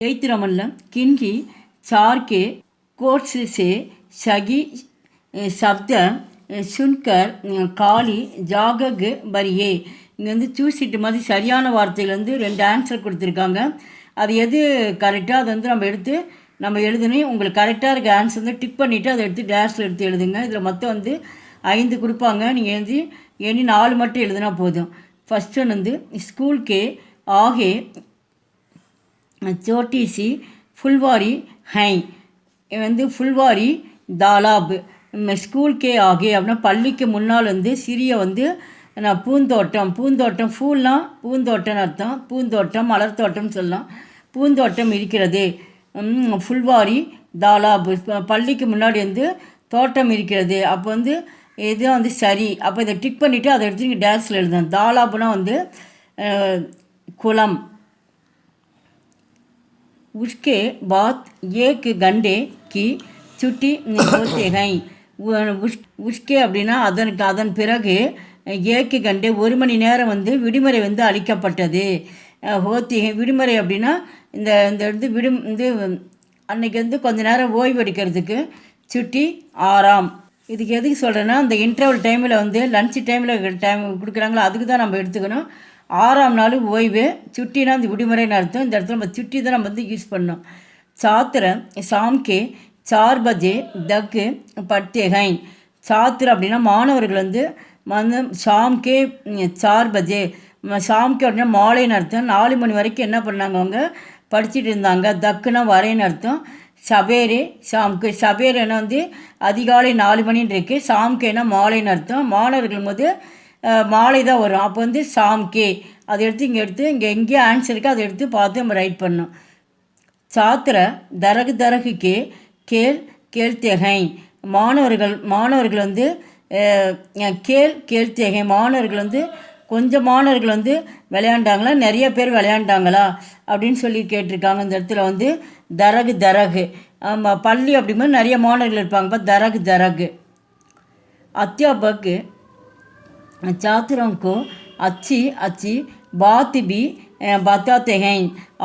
8th Raman किन्ही चार के कोर्स से सगी शब्द सुनकर காலி ஜாகக் பரியே. இங்கே வந்து சூசிட்டு மாதிரி சரியான வார்த்தையில் வந்து 2 ஆன்சர் கொடுத்துருக்காங்க. அது எது கரெக்டாக அதை வந்து நம்ம எடுத்து நம்ம எழுதணும். உங்களுக்கு கரெக்டாக இருக்க ஆன்சர் வந்து டிக் பண்ணிவிட்டு அதை எடுத்து டேஷில் எடுத்து எழுதுங்க. இதில் மொத்தம் வந்து 5 கொடுப்பாங்க. நீங்கள் எழுதி 4 மட்டும் எழுதுனா போதும். ஃபஸ்ட் ஒன் வந்து ஸ்கூல் கே ஆகே छोटी सी फुलवारी हैं வந்து ஃபுல்வாரி தாலாப். ஸ்கூல் கே ஆகே அப்படின்னா பள்ளிக்கு முன்னால் வந்து சிறிய வந்து பூந்தோட்டம். பூந்தோட்டம் ஃபூல்னா பூந்தோட்டம்னு அர்த்தம். பூந்தோட்டம் மலர் தோட்டம்னு சொல்லலாம். பூந்தோட்டம் இருக்கிறது. ஃபுல்வாரி தாலாப் பள்ளிக்கு முன்னாடி வந்து தோட்டம் இருக்கிறது. அப்போ வந்து இதுதான் வந்து சரி. அப்போ இதை டிக் பண்ணிவிட்டு அதை எடுத்து நீங்கள் டேஷில் எழுதணும். தாலாப்னா வந்து குளம். उसके बाद एक घंटे की छुट्टी होते हैं. உஷ்கே அப்படின்னா அதன் பிறகு ஏக்கு கண்டே 1 மணி நேரம் வந்து விடுமுறை வந்து அளிக்கப்பட்டது. ஹோத்திகை விடுமுறை அப்படின்னா இந்த வந்து வந்து அன்றைக்கி வந்து கொஞ்ச நேரம் ஓய்வு எடுக்கிறதுக்கு சுட்டி ஆறாம். இதுக்கு எதுக்கு சொல்கிறேன்னா அந்த இன்டர்வல் டைமில் வந்து லன்ச் டைமில் டைம் கொடுக்குறாங்களோ அதுக்கு தான் நம்ம எடுத்துக்கணும். 6ஆம் நாள் ஓய்வு. சுட்டினா அந்த விடுமுறைன்னு அர்த்தம். இந்த இடத்துல நம்ம சுட்டி தான் நம்ம வந்து யூஸ் பண்ணோம். சாத்திர சாம்கே 4 பஜே தக்கு படுத்தே ஹைன். சாத்திர அப்படின்னா மாணவர்கள் வந்து ஷாம்கே 4 பஜே ஷாம்கே அப்படின்னா மாலைன்னு அர்த்தம். 4 மணி வரைக்கும் என்ன பண்ணாங்க அவங்க படிச்சுட்டு இருந்தாங்க. தக்குனா வரைன்னு அர்த்தம். சபேரே ஷாம்கே சபேரேனா வந்து அதிகாலை 4 மணின்னு இருக்குது. ஷாம்கேனா மாலைன்னு அர்த்தம். மாணவர்கள் போது மாலை தான் வரும். அப்போ வந்து ஷாம்கே அதை எடுத்து இங்கே எங்கேயோ ஆன்சர் இருக்குது அதை எடுத்து பார்த்து நம்ம ரைட் பண்ணோம். சாத்திர தரகுக்கே கேள்தேகைன் மாணவர்கள் வந்து கேள்தேகை மாணவர்கள் வந்து கொஞ்சம் மாணவர்கள் வந்து விளையாண்டாங்களா நிறைய பேர் விளையாண்டாங்களா அப்படின்னு சொல்லி கேட்டிருக்காங்க. இந்த இடத்துல வந்து தரகு பள்ளி அப்படிங்கும்போது நிறைய மாணவர்கள் இருப்பாங்க. இப்போ தரகு அத்தியாபக்கு छात्रों को अच्छी बात भी बताते हैं.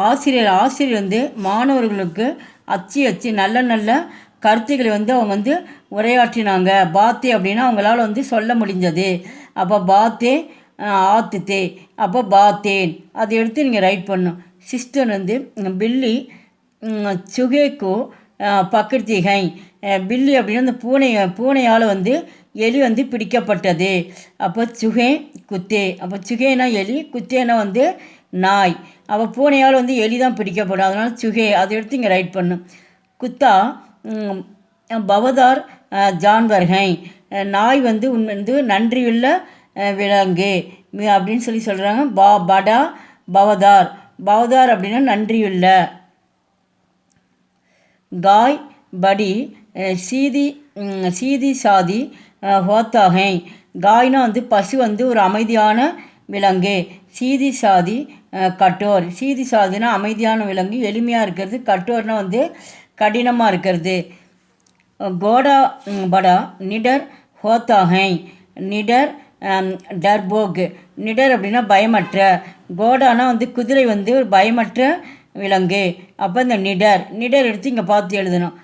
ஆசிரியர் வந்து மாணவர்களுக்கு அச்சு நல்ல கருத்துக்களை வந்து அவங்க வந்து உரையாற்றினாங்க. பாத்தே அப்படின்னா அவங்களால வந்து சொல்ல முடிஞ்சது. அப்போ பாத்தே ஆத்துத்தே அப்போ பாத்தேன் அதை எடுத்து நீங்கள் ரைட் பண்ணணும். சிஸ்டர் வந்து பில்லி சுகேக்கோ பக்கர்த்திகை. பில்லி அப்படின்னா அந்த பூனையால் வந்து எலி வந்து பிடிக்கப்பட்டது. அப்போ சுகே குத்தே. அப்போ சுகேனா எலி, குத்தேனா வந்து நாய். அப்போ பூனையால் வந்து எலி தான் பிடிக்கப்படும். அதனால் சுகே அதை எடுத்து இங்கே ரைட் பண்ணும். குத்தா பவதார் ஜான்வர்கை. நாய் வந்து நன்றியுள்ள விலங்கு அப்படின்னு சொல்கிறாங்க. படா பவதார் அப்படின்னா நன்றியுள்ள. காய் படி சீதி சாதி ஹோத்தாகை. காய்னா வந்து பசு வந்து ஒரு அமைதியான விலங்கு. சீதி சாதி கட்டோர். சீதி சாதினா அமைதியான விலங்கு, எளிமையாக இருக்கிறது. கட்டோர்னா வந்து கடினமாக இருக்கிறது. கோடா படா நிடர் ஹோத்தாகை. நிடர் டர்போக். நிடர் அப்படின்னா பயமற்ற. கோடானா வந்து குதிரை வந்து ஒரு பயமற்ற விலங்கு. அப்போ இந்த நிடர் எடுத்து இங்கே பார்த்து எழுதணும்.